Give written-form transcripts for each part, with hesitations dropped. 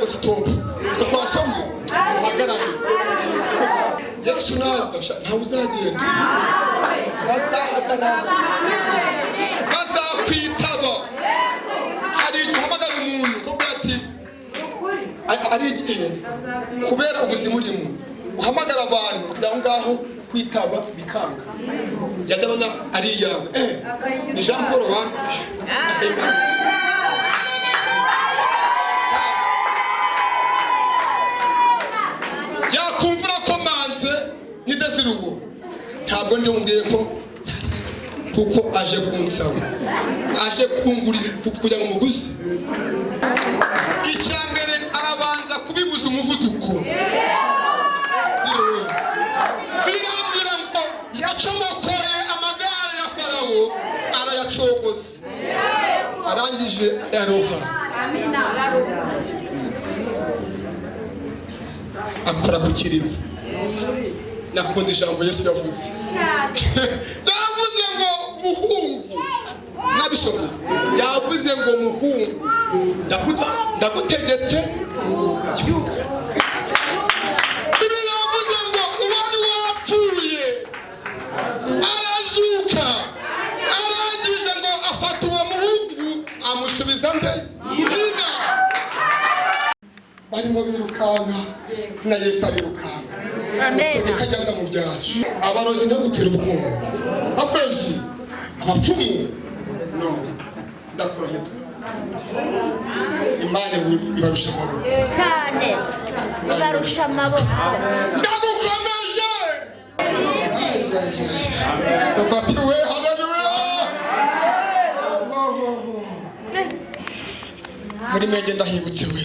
ngo stop twasomye uhagarare Yesu naza ntawe uzagenda bazahagarara bazakwitaba hari guhamagara umuntu kuko ati ari igihe kubera ubuzima urimo uhamagara abantu kugira ngaho kwitaba bikanga yajyabona ari yawe ni Jean Paul wa yakumvira ko manze ni Desiruwo ntabwo ndi umbwiye ko kuko aje kunsaba aje kungurira kugira ngo muguzi icyambere arabanza kubibuza umuvuduko birambira ngo yacomokoye amagare ya Farawo arayacogoza arangije yaroha akora ku kirimo nakundi ijambo Yesu yavuze yavuze ngo muhungu nabisomye yavuze ngo muhungu ndagutegetse ibi yavuze ngo uwari wapfuye arazuka arangije ngo afata uwo muhungu amusubiza mbe ina barimo birukanka na Yesu arirukanka ikajyaza mu byacu abarozi no gutera ubwoba akwezi abapfumu no ndakurahiye Imana ibarusha amaboko cyane ibarusha amaboko ndagukomeje ndabatiwe haleluya muri mege ndahibutse we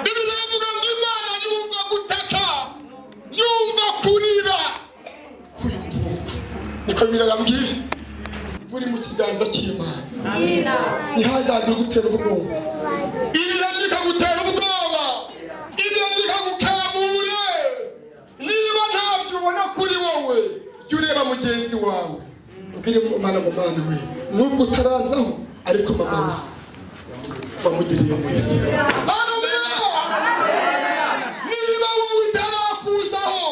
Biblia ivuga ngo Imana yumva gutaka yumva kurira niko birabambwiye buri mu kiganza cy'Imana ntihazagira gutera ubwoba ibirandika gutera ubwoba ibirandika gukamure niba ntabyo ubona kuri wowe jya ureba mugenzi wawe ubwire Imana ngo Mana we nubwo utaranzaho ariko mama wamugiriye neza niba wowe utarakuzaho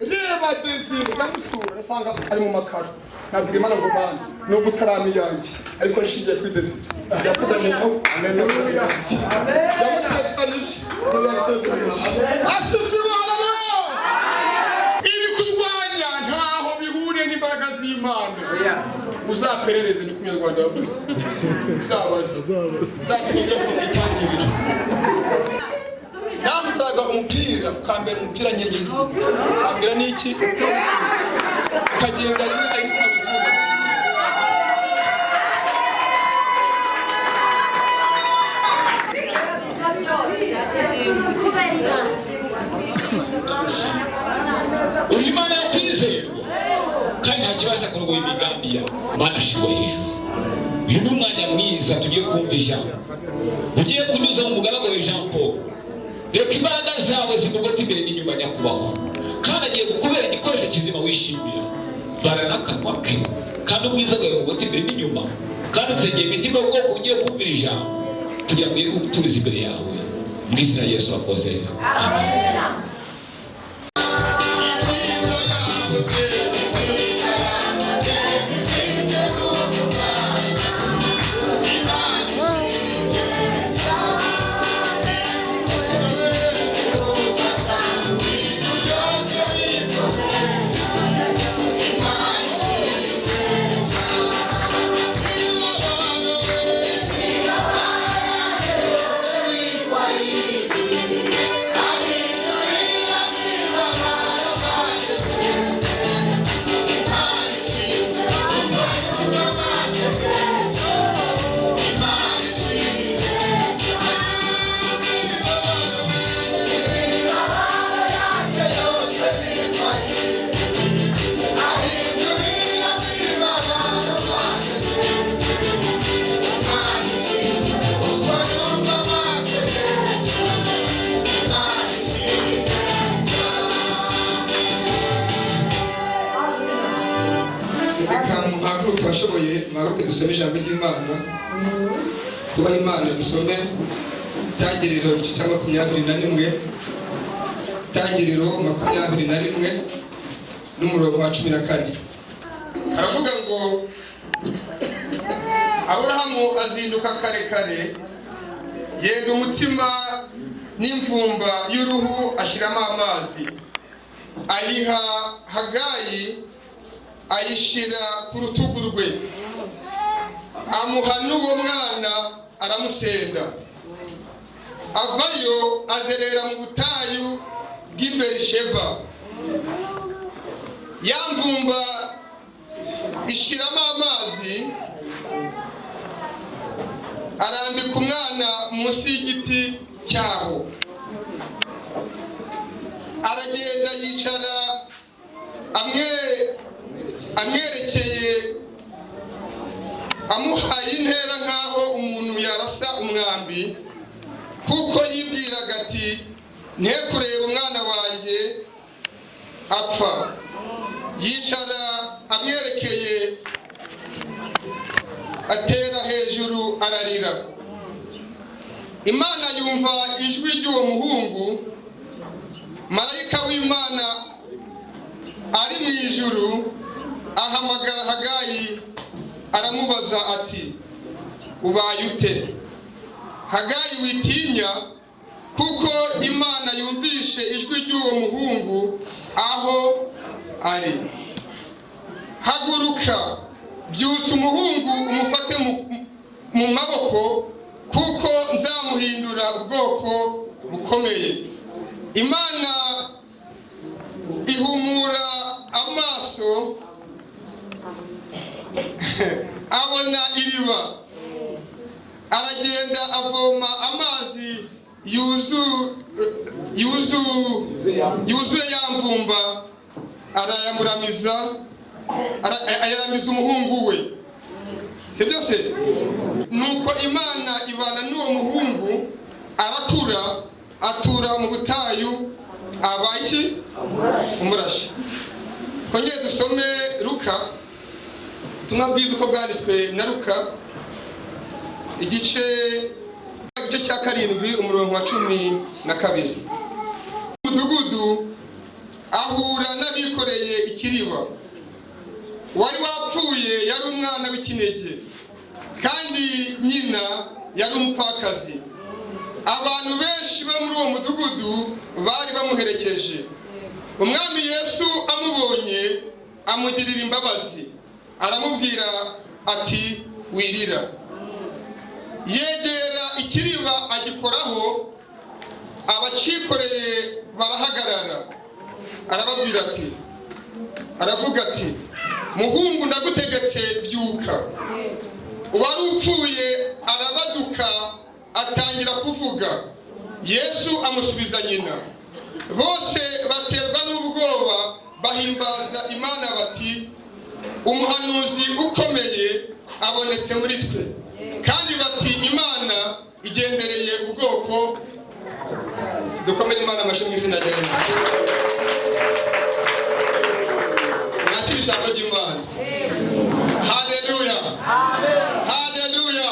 reba Desire ndamusura asanga ari mu makaro nabwira Imana ngo Mana nubwo utarami yanjye ariko nshingiye kuri Desire yakuganye nawe yamusezeranije ashyize haleluya iri kurwanya ntaho bihuriye n'imbaraga z'Imana uzaperereze ni Kinyarwanda yavuze uzabaza uzasubire ku itangiriro namutaraga umupira ukambera umupira nyegezi ukambera n'iki ukagenda rimwe ari n'ikabutura Imana yakwizerwa kandi nta kibasha kurogoya imigambi yawe Imana ashirwa hejuru uyu ni umwanya mwiza tugiye kumva ijambo ugiye kunyuza mu mugaragu wa Jean Paul reka imbaraga zawe zimugote imbere n'inyuma nyakubahwa kandi agiye kukubera igikoresho kizima wishimira bara n'akanwa ke kandi ubwiza bwawe bugote imbere n'inyuma kandi nsengeye imitima y'ubwoko ugiye kumvira ijambo kugira ngo yirwe guturiza imbere yawe mu izina rya Yesu wakoze amen. twashoboye mwaruke dusome ijambo ry'Imana kuba Imana dusome Itangiriro igice cya 21, Itangiriro 21 n'umurongo wa 14. Aravuga ngo Aburahamu azinduka kare kare, yenda umutsima n'imvumba y'uruhu ashiramo amazi, ayiha Hagayi ayishira ku rutugu rwe, amuha n'uwo mwana aramusenda. Avayo azerera mu butayu bw'i Berisheba. Ya mvumba ishiramo amazi, arambika umwana munsi y'igiti cyaho, aragenda yicara amwerekeye, amuhaye intera nk'aho umuntu yarasa umwambi, kuko yibwiraga ati nte kureba umwana wanjye apfa. Yicara amwerekeye, atera hejuru ararira. Imana yumva ijwi ry'uwo muhungu. Marayika w'Imana ari mu ijuru ahamagara Hagayi, aramubaza ati ubaye ute? Hagayi witinya, kuko Imana yumvishe ijwi ry'uwo muhungu aho ari. Haguruka, byutsa umuhungu umufate mu maboko, kuko nzamuhindura ubwoko bukomeye. Imana ihumura amaso, abona iriba, aragenda avoma amazi yuzuye ya mvumba, ayaramiza umuhungu we. Sibyo se? Nuko Imana ibana n'uwo muhungu, arakura, atura mu butayu, abaiki umurashi. Twongeye dusome Luka, tunabwiza uko bwanditswe na Luka, igice cya 7 umurongo wa 12. Umudugudu ahura n'abikoreye ikiriba. Wari wapfuye, yari umwana w'ikinege, kandi nyina yari umupfakazi. Abantu benshi bo muri uwo mudugudu bari bamuherekeje. Umwami Yesu amubonye, amugirira imbabazi, aramubwira ati wirira. Yegera ikiriba agikoraho, abacikoreye barahagarara. Arababwira ati, aravuga ati muhungu ndagutegetse byuka. Uwari upfuye arabaduka, atangira kuvuga. Yesu amusubiza nyina. Bose baterwa n'ubwoba, bahimbaza Imana bati umuhanuzi ukomeye abonetse muri twe, kandi bati Imana igendereye ubwoko. Dukomere Imana amashyi mu izina rya Yesu. Nakira ijambo ry'Imana. Haleluya, haleluya.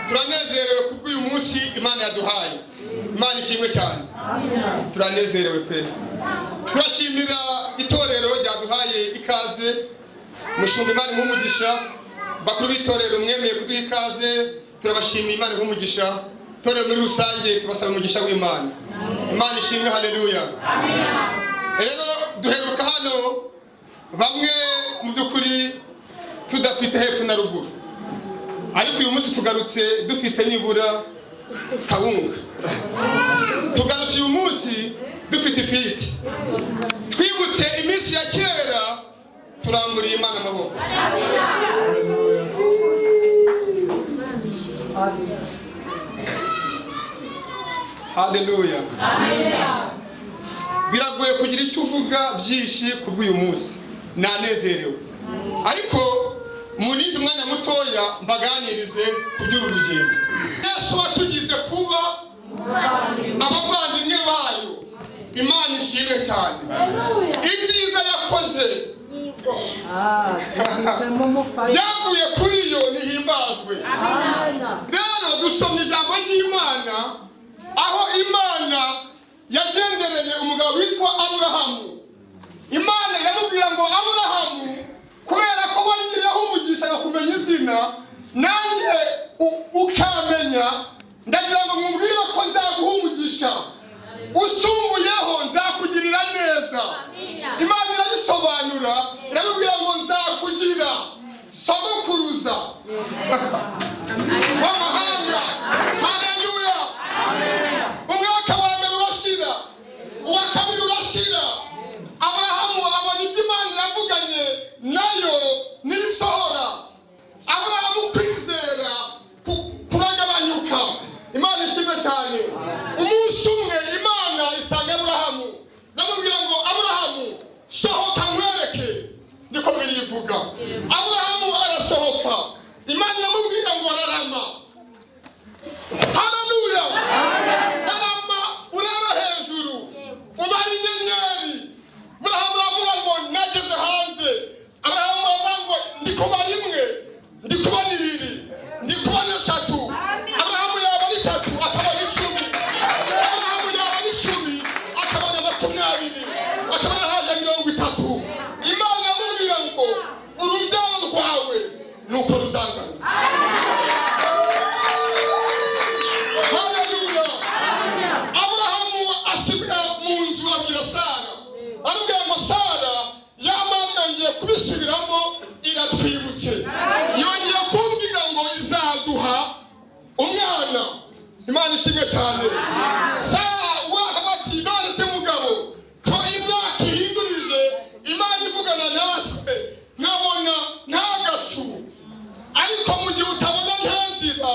Turanezerewe kubw'uyu munsi Imana yaduhaye. Imana ishimwe cyane. Turanezerewe pe. Turashimira itorero ryaduhaye ikaze. Mushumba Imana nk'umugisha. Bakuru b'itorero mwemeye kuduha ikaze, turabashimira Imana nk'umugisha. Torero muri rusange tubasaba umugisha w'Imana. Imana ishimwe, haleluya. Rero duheruka hano bamwe mu by'ukuri tudafite hepfo na ruguru, ariko uyu munsi tugarutse dufite nibura kawunga. Tugarutse uyu munsi dufite ifiriti. Twibutse iminsi ya kera, turamburiye Imana amaboko. Haleluya. Biragoye kugira icyo uvuga byinshi kubw'uyu munsi. Nanezerewe, ariko munize umwanya mutoya mbaganirize kuby'uru rugendo. Yesu watugize kuba abavandimwe bayo. Imana ishimwe cyane. Ibyiza yakoze byavuye kuri yo nihimbazwe. Rero dusomye ijambo ry'Imana aho Imana yagendereye umugabo witwa Aburahamu. Imana yamubwira ngo Aburahamu, kubera ko wangiriyeho umugisha ngakumenya izina, nanjye ukamenya, ndagira ngo mwumvire ko nzaguha umugisha usumbuyeho, nzakugirira neza. Imana irabisobanura, irabibwira ngo nzakugira sogokuruza w'amahanga. Haleluya. Umwaka wa mbere urashira, uwa kabiri urashira, Aburahamu abona ibyo Imana yavuganye nayo n'ibisohora. Aburahamu kwizera kuragabanyuka. Imana ishimwe cyane. Umunsi umwe Imana isanga Aburahamu, namubwira ngo Aburahamu, sohoka nkwereke. Niko birivuga. Aburahamu arasohoka, Imana iramubwira ngo ararama. Haleluya. Arama, uraba hejuru, ubara inyenyeri. Aburahamu aravuga ngo nageze hanze. Aburahamu aravuga ngo ndi kubara imwe, ndi kubona ibiri, ndi kubona eshatu. Aburahamu yaba ari 3 akabona 10. Aburahamu yaba ari 10 akabona 20, akabona haje 30. Imana yamubwira ngo urubyaro rwawe nuko ruzangana. Haleluya. Aburahamu asubira mu nzu abwira Sara, arambwira ngo Sara, Imana yongeye kubisubiramo iratwibutse, yongeye kumbwira ngo izaduha umwana. Imana ishimwe cyane. Sara wahagati none se mugabo ko imyaka ihindurije, Imana ivugana natwe nkabona nta gacu, ariko mu gihe utabona ntaziba,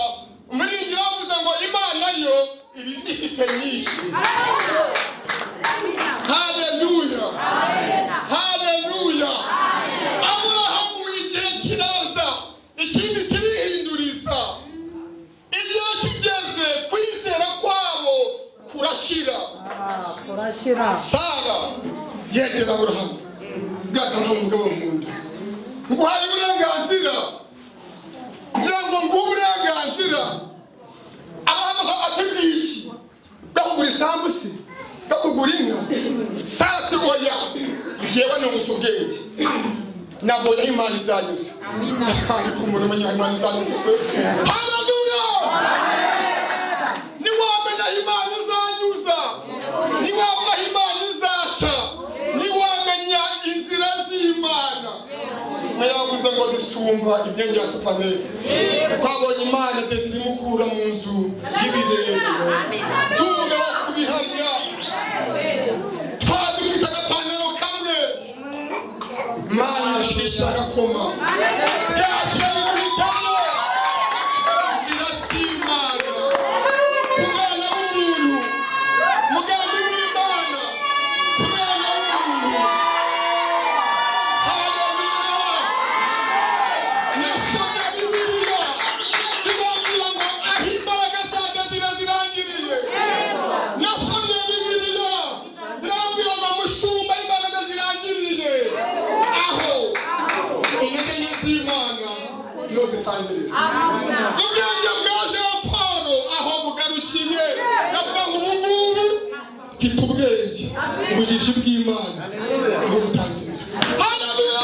umuringira avuze ngo Imana yo ibizifite nyinshi. Haleluya. Haleluya. Aburahamu igihe kiraza, ikindi kirihinduriza. Igihe kigeze, kwizera kwabo kurashira. Sara yegera Aburahamu, bwatanga umugabo nkunda, nguhaye uburenganzira, ngira ngo nguhe uburenganzira. Aburahamu atibwiye bakugura isambu se, bakugura inka. Sara ati oya, jewe nungusa ubwenge, nabonye aho Imana izanyuze. Ariko umuntu umenya aho Imana izanyuze. Haleluya. Niwamenya aho Imana izanyuza, niwamenya aho Imana izaca, niwamenya inzira z'Imana. Yavuze ngo bisumba ibyenga ya supanete. Twabonye Imana ndetse ibimukura mu nzu y'ibirere. Tumugabo kubihamya. Twadufite agapantaro kamwe, Imana irashyirisha agakoma. Yakira guhitamo inzira z'Imana. Ku mwana w'umuntu, mugambi w'Imana ku mwana w'umuntu. Haleluya. Nasomye Bibiliya irambwira ngo aho imbaraga zanjye zirangiriye. Nasomye Bibiliya irambwira ngo mushumba imbaraga zirangiriye. Aho intege nke z'Imana niho zitangirira. Ubwenge bwaje Pawulo aho bugarukiye, yavuga ngo ubu ngubu mfite ubwenge, ubujiji bw'Imana niho butangirira. Haleluya.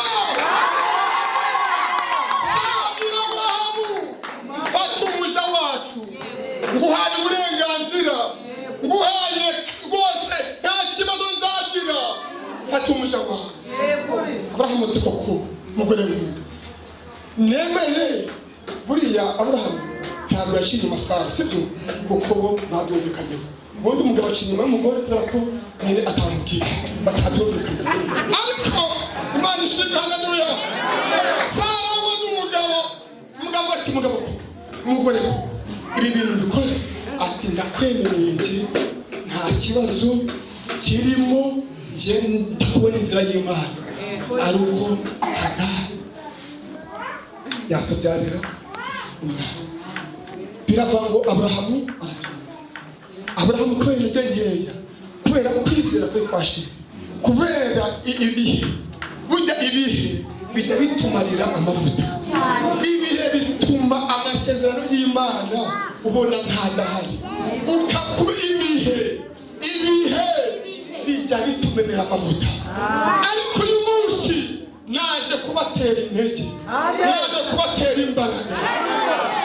Sarabwira Aburahamu, fata umuja wacu, nguhaye uburenganzira, nguhaye rwose nta kibazo nzagira, fata umuja wawe. Aburahamu ati koko mugore nkunda, nemere. Buriya Aburahamu ntabwo yaciye inyuma Sara, sibyo? Kuko bo babyumvikanyeho. Ubundi umugabo aciye inyuma y'umugore kubera ko nyine atamubwiye, batabyumvikanyeho. Ariko Imana ishimwe. Haleluya. Sara we n'umugabo, umugabo ati mugabo ko umugore ko ibi bintu dukore, ati ndakwemereye njye, nta kibazo kirimo, njye ndikubona inzira y'Imana ari uko yatubyarira umwana. Biravuga ngo Aburahamu aragenda. Aburahamu kubera intege nkeya, kubera kwizera kwe kwashize, kubera ibihe, burya ibihe bijya bitumarira amavuta, ibihe bituma amasezerano y'Imana ubona ntadahari, ukakuba ibihe bijya bitumenera amavuta. Ariko uyu munsi naje kubatera intege, naje kubatera imbaraga.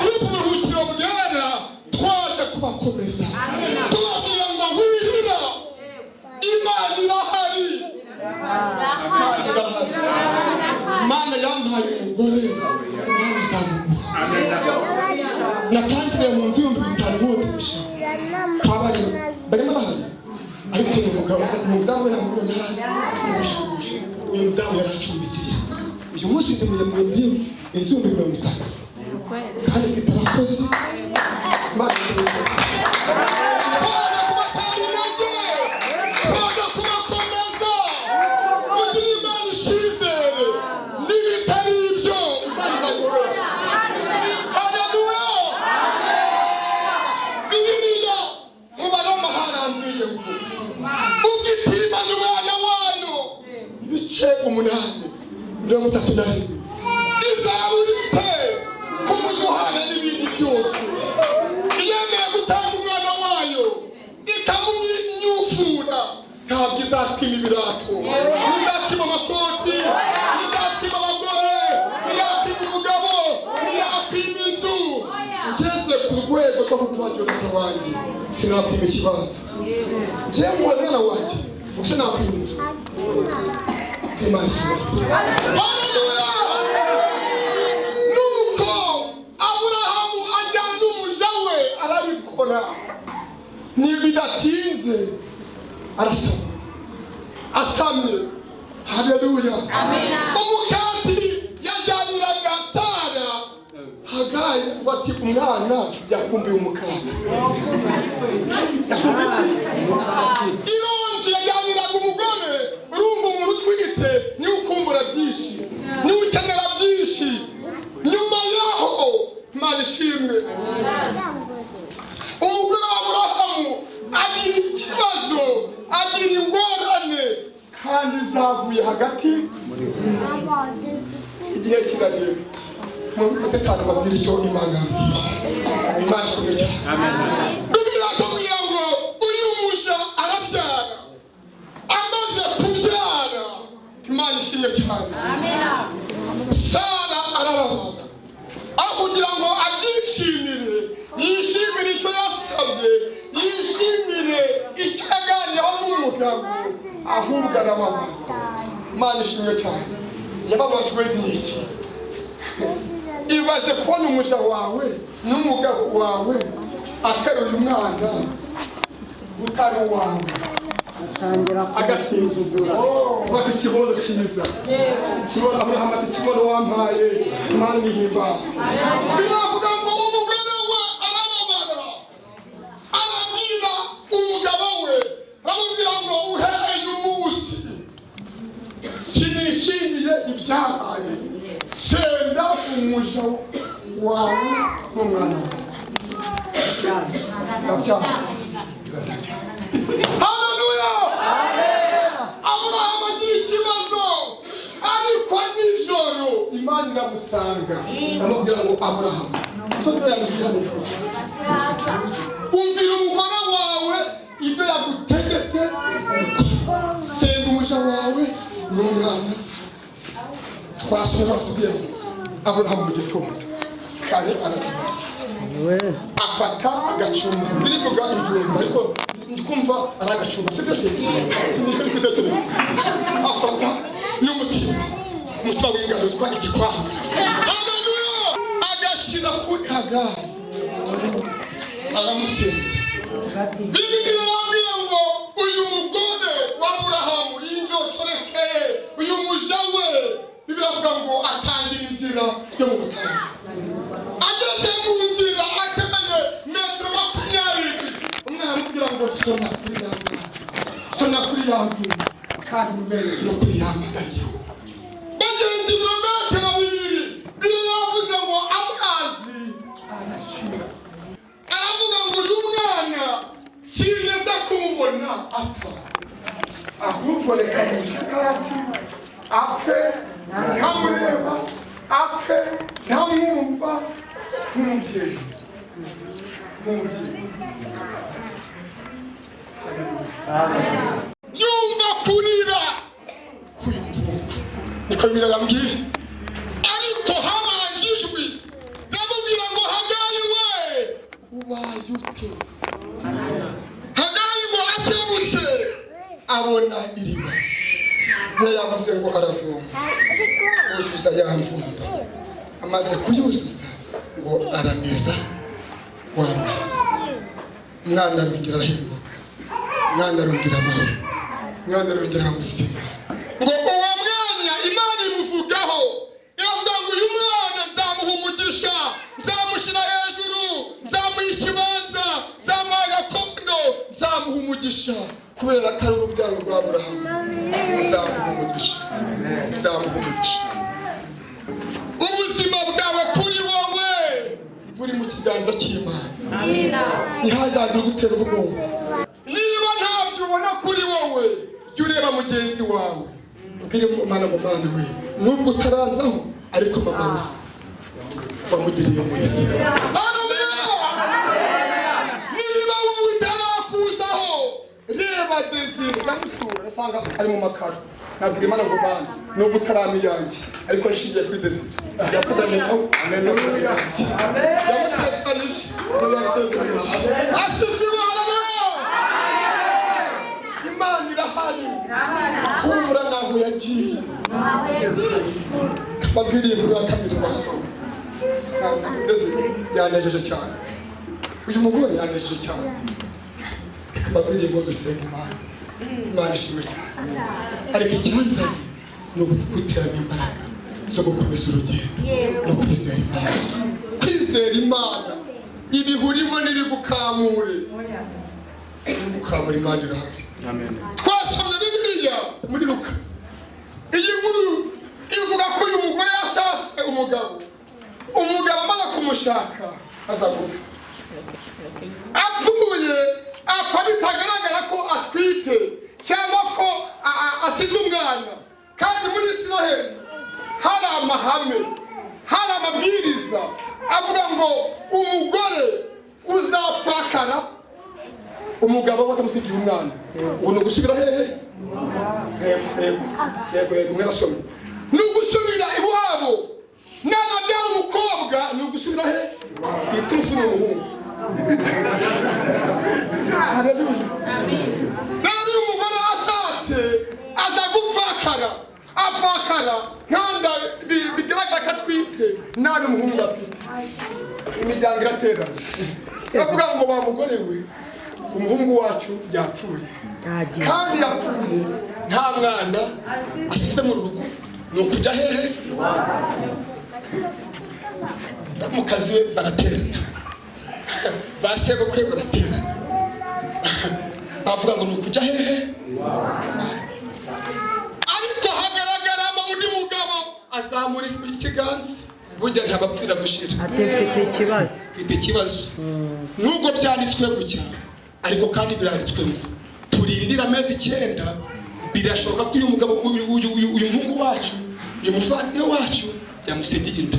Kuri uburuhukiro bwera twaje kubakomeza, tubabwira ngo wirira, Imana irahari. Imana irahari. Imana yampaye umugore, Imana izamugura. Natangiriye mu nzu y'ibihumbi 5 nkodesha, twabari barimo bahari, ariko uyu mudamu we namubonye hano, uyu mudamu yaracumbikiye. Uyu munsi ndi mu inzu y'ibihumbi 50, kandi mfite abakozi. Imana irahari. Twaje kubatera intege, twaje kubakomeza, mugire Imana icyizere, n'ibitari ibyo uzabibagora. Haleluya. Bibiliya mu Baroma harambwiye ngo ugitimanya umwana wanyu ibice 8:37 izaburite kumuduhana n'ibindi byose. Iyemeye gutanga umwana wayo ikamumwifura, ntabwo izatwima ibirato, ntizatwima amakoti, ntizatwima abagore, ntizatwima umugabo, ntizatwima inzu. Ngeze ku rwego rwo kutuhagera wanjye, sinakwima ikibanza. Njyewe ngo mwana wanjye gusa nakwima inzu. Imana icyubahiro. Haleluya. Nuko Aburahamu ajyana n'umuja we arabikora, ntibidatinze arasama, asamye. Haleluya. Umukati yajyaniraga Sara Hagayi bati umwana yakumbiye umukati. Ironji yajyaniraga umugore, urumva umuntu utwite niwe ukumbura byinshi, niwe ukenera byinshi. Nyuma yaho Imana ishimwe, umugore wa Aburahamu agira ikibazo, agira ingorane, kandi zavuye hagati. Igihe kiragera mu minota 5 babwira icyo Imana yambwiye. Imana ishimwe cyane. Bibiliya itubwira ngo uyu muja arabyara, amaze kubyara, Imana ishimwe cyane, Sara arababara. Aho kugira ngo abyishimire, yishimire icyo yasabye, yishimire icyo yaganiriyeho n'umugabo, ahubwo arababara. Imana ishimwe cyane. Yababajwe n'iki? Ibaze kubona umuja wawe n'umugabo wawe ateruye umwana utari uwawe, agasinzuzura bati ikibono cyiza, ikibono Aburahamu ati ikibono wampaye, Imana ihimbaza. Biravuga ngo umugore we arababara, arabwira umugabo we, aramubwira ngo uhereye umunsi sinishingiye ibyabaye, senda umuja wawe n'umwana wawe. Haleluya. Aburahamu agira ikibazo, ariko nijoro Imana iramusanga, aramubwira ngo Aburahamu, umvira umugore wawe ibyo yagutegetse, senda umuja wawe n'umwana. Twasubira tubwira ngo Aburahamu mu gitondo kare arazinduka, afata agacuma. Birivuga imvumba, ariko ndikumva ari agacuma, sibyo se? Niko ndi kwitekereza. Afata n'umutima w'ingano witwa igikwanga. Haleluya. Agashyira kuri Hagayi, aramusenga. Bibiliya irambwira ngo uyu mugore wa Aburahamu yinjocorekeye uyu muja we, biravuga ngo atangira inzira yo mu butayu. Ageze mu nzira akeneye 20 metero, umwana amubwira ngo sona kuri ya mazi, sona kuri ya mvura, kandi umere no kuri ya magariyo. Bagenzi 2 metero, Bibiliya yavuze ngo amazi arashira. Aravuga ngo uyu mwana sineza kumubona apfa, ahubwo reka mushike hasi apfe, ntamureba, apfe, ntamwumva, nk'umubyeyi yumva kurira k'uyu muhungu niko birababwiye ariko habanje ijwi ndamubwira ngo Hagayi we ubaye ute Hagayi ngo akebutse abona iriba yavuze ngo aravoma yuzuza ya mvumba amaze kuyuzuza ngo arameza w'amazi umwana arongera arahembuka umwana arongera amahoro umwana arongera amusima ngo uwo mwanya Imana imuvugaho iravuga ngo uyu mwana nzamuha umugisha nzamushyira hejuru nzamuha ikibanza nzamuha agakondo nzamuha umugisha kubera ko ari urubyaro rwa Aburahamu nzamuha umugisha nzamuha umugisha ubuzima bwawe kuri wowe buri mu kiganza cy'Imana ntihazagire gutera ubwoba niba ntabyo ubona kuri wowe jya ureba mugenzi wawe ubwire Imana ngo Mana we nubwo utaranzaho ariko mama rufu wamugiriye neza niba wowe utarakuzaho reba Desire ndamusura asanga ari mu makaro nabwira Imana ngo Mana nubwo utarami yanjye ariko nshingiye kuri Desire yakudanye nawe yamusezeranije ashifiwe Imana irahari humura ntabwo yagiye babwiriye muri wa kabiri basoma yanejeje cyane uyu mugore yanejeje cyane babwiriye ngo dusenga Imana ishimwe cyane ariko icyanzanye ni uguteramo imbaraga zo gukomeza urugendo no kwizera Imana ibihurimo n'ibigukamure Imana irahari twasomye Bibiliya muri Luka iyi nkuru ivuga ko uyu mugore yashatse umugabo amaze kumushaka aza gupfa apfuye apfa bitagaragara ko atwite cyangwa ko asize umwana kandi muri Isiraheli hari amahame hari amabwiriza avuga ngo umugore uzapfakara umugabo batamusigiye umwana ngo ni ugusubira hehe yego mwarasomye ni ugusubira iwabo n'abyara umukobwa ni ugusubira he iturufu ni umuhungu rero uyu mugore ashatse aza gupfakara apfakara nkanda bigaragara ko atwite nta n'umuhungu afite imiryango iraterana bavuga ngo wa mugore we umuhungu wacu yapfuye kandi yapfuye nta mwana asize mu rugo ni ukujya hehe mu kazi we baraterana basebukwe baraterana bavuga ngo ni ukujya hehe ariko hagaragaramo undi mugabo azamura ikiganza burya ntabapfira gushira afite ikibazo nubwo byanditswe gutya ariko kandi biranditswe ngo turindira amezi 9 birashoboka ko uyu mugabo uyu muhungu wacu uyu muvandimwe wacu yamusigiye inda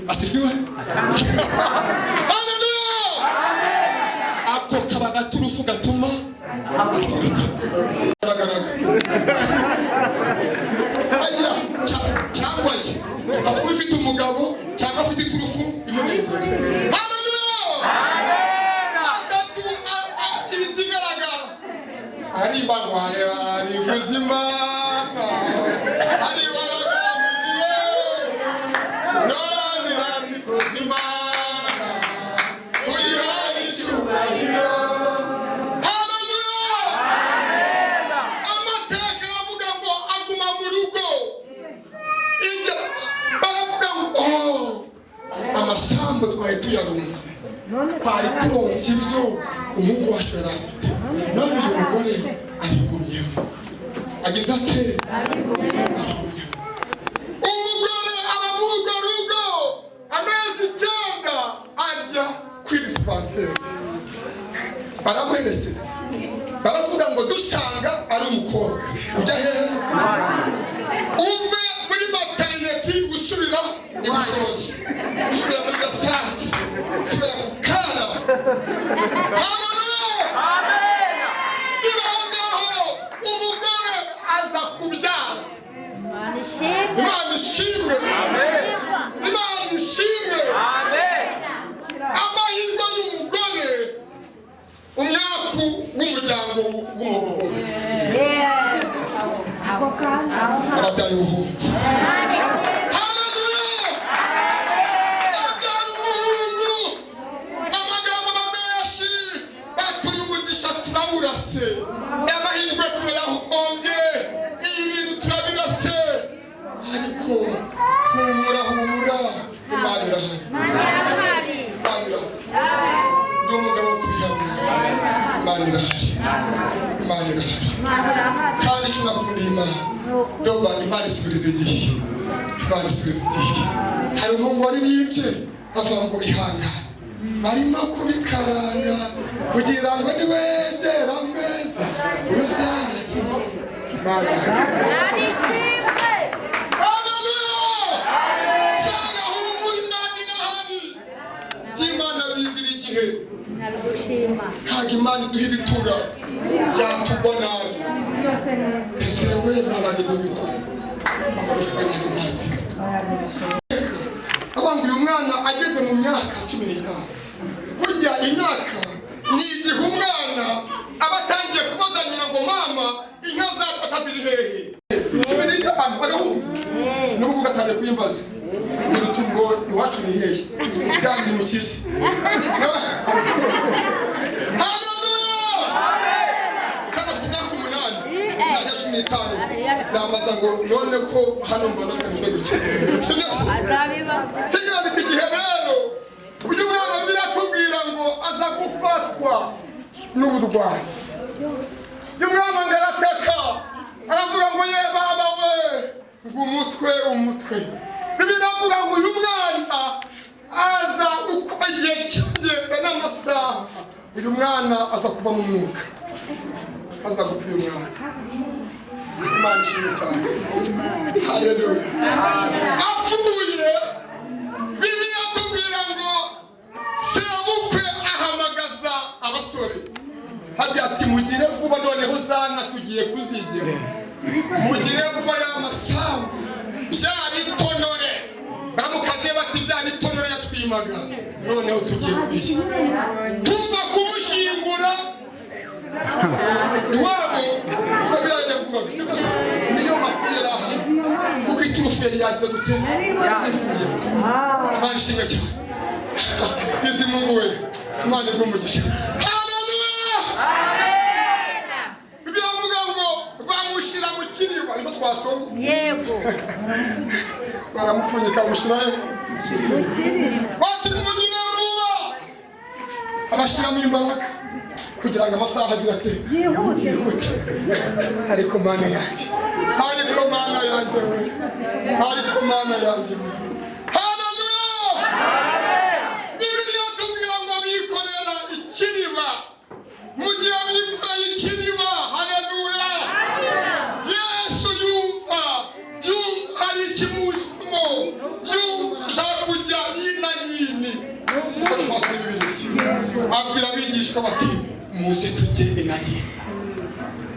asifiwe haleluya ako kaba gaturufu gatuma aya cyangwa se ukaba ufite umugabo cyangwa ufite iturufu imurengera hari barwaye hari ubuzima hari baragamiriye none barabikoze Imana tuyihari icyubahiro haleluya amateka avuga ngo aguma mu rugo baravuga ngo amasambu twari tuyarunze twari turonse ibyo umuhungu wacu yari afite none uyu mugore arigumyemo agize ate umugore aba mu rugo amezi 9 ajya kuri dispensaire baramuherekeza baravuga ngo dusanga ari umukobwa ujya hehe uve muri maternity gusubira ibushobozi, subira muri gasanze, subira mu kara. Haleluya. Amen. Birangaho umugore aza kubyara. Imana ishimwe. Amen. Imana ishimwe. Amen. Amahirwe y'umugore umwaku w'umuryango w'umuhungu. Ababyaye umuhungu. Haleluya. Ababyaye umuhungu. Amagambo menshi batuye umugisha turawurase. Amahirwe turayahombye. Ibintu turabirase. Ariko humura. Imana irahari. Ndi umugabo wo kubihamya. Imana irahari. Kandi tunakundiye Imana. Ndoba Imana isubiriza igihe. Hari umuhungu waririmbye avuga ngo ihangane. Barimo kubikaranga kugira ngo niwegera ameza uzane. Imana irahari. Imana bizira igihe. Ntabwo Imana iduha ibitura byatugwa nabi. Ese we ntabwo iduha ibitura. Abanga uyu mwana ageze mu myaka 15. Burya imyaka ni igihe umwana aba atangiye kubaza nyina ngo mama inka zataka ziri hehe. 15 bagahunga. N'ubwo ugatangiye kuyimbaza. Urutungo iwacu ni hehe? Kandi mu kizi. Haleluya. Kana kuvuga ku munani. Najya 15. Zambaza ngo none ko hano mbona kameze guke. Sibyo? Azabiba. Kigali kigihe rero. Uyu mwana biratubwira ngo aza gufatwa n'uburwayi. Uyu mwana ngarataka. Aravuga ngo ye baba we. Umutwe. Biravuga ngo uyu mwana aza uko igihe kigenda n'amasaha. Uyu mwana aza kuva mu mwuka. Aza gupfa uyu mwana. Imana ishimwe cyane. Haleluya. Apfuye. Bibiliya itubwira ngo sebukwe ahamagaza abasore. Hadi ati mugire vuba noneho zana tugiye kuzigira. Mugire vuba y'amasaha. Byari tonore. Bamukaze bati byari tonore yatwimaga. Noneho tugiye kubishya. Tuva kumushyingura. Iwabo uko byaje kuvuga niyo makuru yaraha. Kuko ituruferi yagize gute? Yarifuye. Imana ishimwe cyane. Izimunguwe. Imana igumugisha. Haleluya. Amen. Bibiliya ivuga ngo bamushyira mu kiriba ariko twasomye. Yego. Baramupfunyika mushyira he? Bati mugire vuba. Abashyiramo imbaraga kugira ngo amasaha agire ate? Yihute. Ariko Mana yanjye. Haleluya. Amen. Bibiliya itubwira ngo bikorera ikiriba. Mu gihe bikoreye ikiriba. Haleluya. Yesu yumva hari ikimujimo. Yumva kujya yini. Abwira abigishwa bati muze tujye inaye.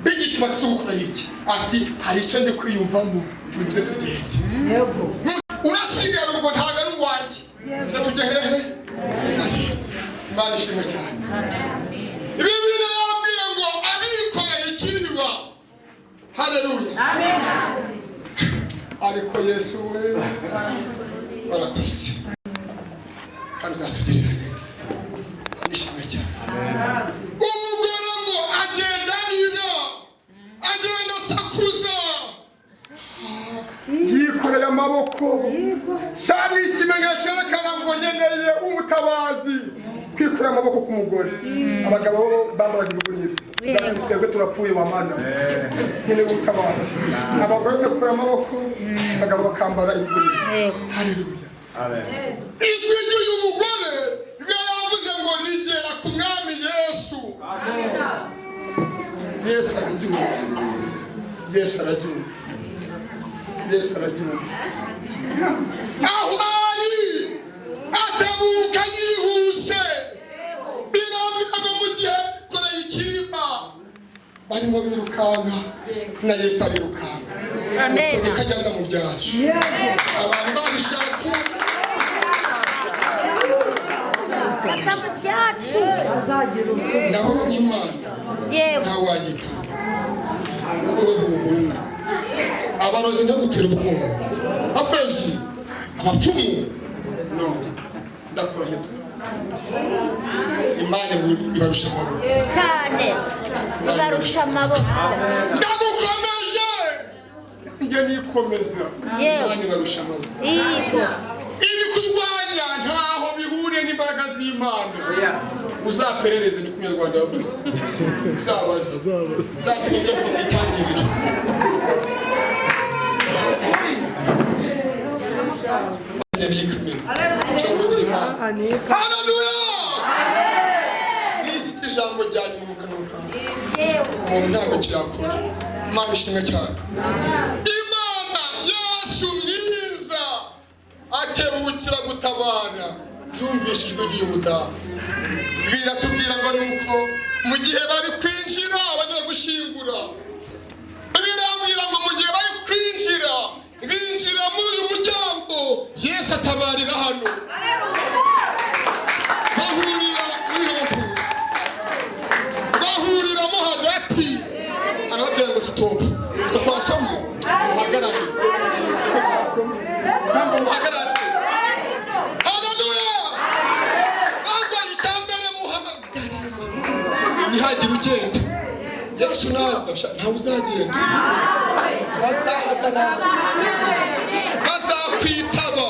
Bigishwa bati gukora iki? Ati hari icyo ndi kwiyumvamo. Muze tugende. Urasigara ngo ntago ari uwanjye. Muze tujye hehe? Imana ishimwe cyane. Bibiliya irambwira ngo abikoreye ikiriba. Haleluya. Amen. Ariko Yesu we barakoze. Kandi zatugirira neza. Nishimye cyane. Umugore ngo agenda nina. Agenda sakuza. Yikoreye amaboko. Shari ikimenyetso cyerekana ngo nyeneye umutabazi. Kwikorera amaboko ku mugore. Abagabo bambaye ibiguriro. Twebwe turapfuye wa mana. Nyine umutabazi. Abagore bakora amaboko. Abagabo bakambara ibiguriro. Haleluya. Amen. Ijwi ry'uyu mugore yavuze ngo nigera ku mwami Yesu. Amen. Yesu arabyumva. aho ari atabuka yihuse birambiraga mu gihe koreye ikirima barimo birukanka na Yesu arirukanka Amen. ikageza mu byacu abantu babishatse nabonye Imana ntawayitanga wowe humura abarozi ndagutera ubwoba abarozi abapfumu no ndakurahiye Imana ibarusha amaboko cyane ibarusha amaboko ndagukomeje njye nikomeza Imana ibarusha amaboko yego ibi kurwanya ntaho bihuriye n'imbaraga z'Imana uzaperereze ni Kinyarwanda yavuze uzabaza uzasubire ku itangiriro haleluya nifite ijambo ryanyu mu kanwa kawe umuntu ntabwo kiyakora Imana ishimwe cyane Imana Yesu mwiza atebukira gutabara yumvishijwe by'umudamu biratubwira ngo nuko mu gihe bari kwinjira bagiye gushingura birambwira ngo mu gihe bari kwinjira binjira muri uyu muryango Yesu atabarira hano bahurira muri rompu bahuriramo hagati arababwira ngo stop twasomye muhagarare ntabwo muhagarare ntihagire ugenda Yesu naza ntawe uzagenda bazahagarara bazakwitaba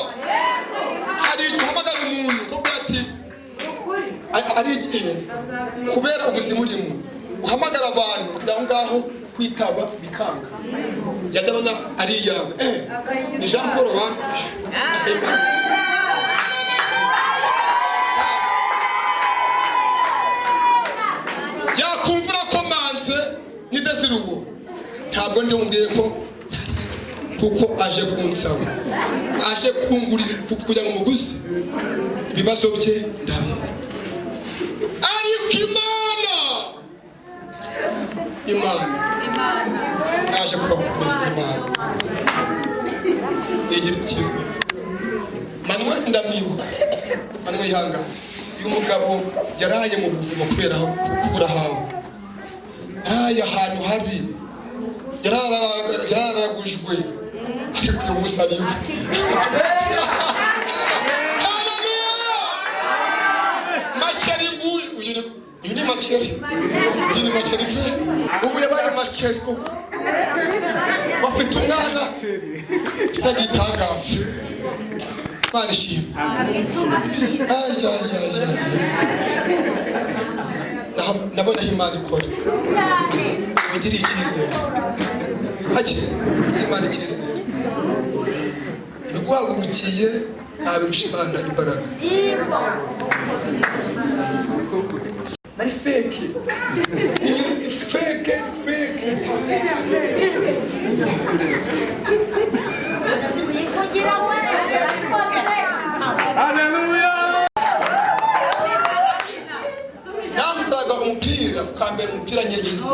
hari igihe uhamagara umuntu kuko ari igihe kubera ubuzima urimo uhamagara abantu kugira ngo ngaho kwitaba bikanga yajya abona ari iyawe ni Jean Paul wambi yakumvira ko manze nidazira uwo ntabwo ndi umbwiye ko kuko aje kunsaba aje kungurira kugira ngo muguze ibibazo bye ndabizi ariko Imana naje kubakomeza Imana igira icyizere Manuel ndamwibuka Manuel yihangana uyu mugabo yaraye mu buvumo kubera kuburahawe yaraye ahantu habi yararagujwe ariko uyu musariwe Maceri uyu ni Maceri uyu ni Maceri pe ubu yabaye Maceri koko bafite umwana isagitangaza Imana ishimwe nabona Imana ikora ugire icyizere Imana icyizere rwagurukiye ntabirusha Imana imbaraga nari feke namuraga umupira ukambera umupira nyegezi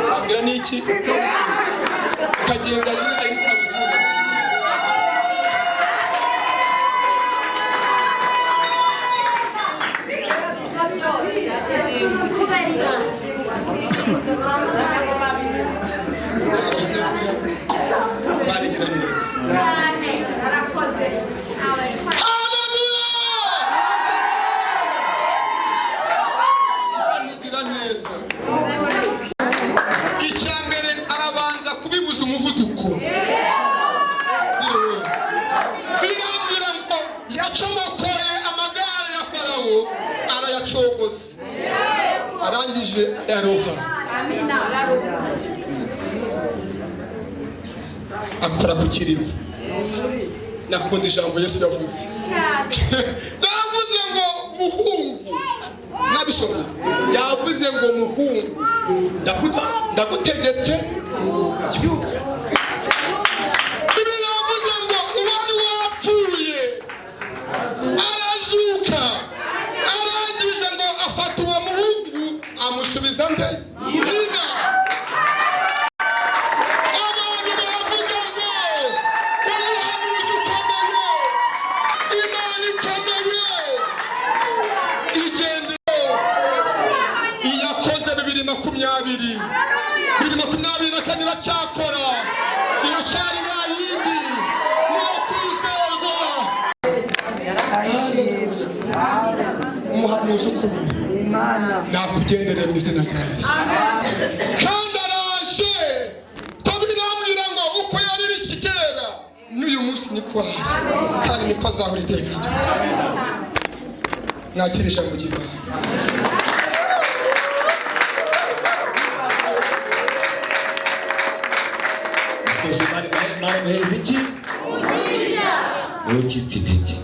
ukambera n'iki ukagenda rimwe ari n'ikabutura barigira neza icyambere arabanza kubibuza umuvuduko birambwira ngo yacomokoye amagare ya Farawo arayacogoza arangije araroha akora ku kirimo nakunda ijambo Yesu yavuze yavuze ngo muhungu nabisomye yavuze ngo muhungu ndagutegetse Bibiliya yavuze ngo uwari wapfuye 2024 iracyakora, iracyari ya yindi niyo kwizerwa. Umuhanuzi ukomeye nakugenderera mu izina rya Yesu. Kandi araje ko birambwira ngo uko yari kera n'uyu munsi niko ari, kandi niko azahora iteka. Nakira ijambo ry'Imana. Mwana muhereza iki? Ucitse intege.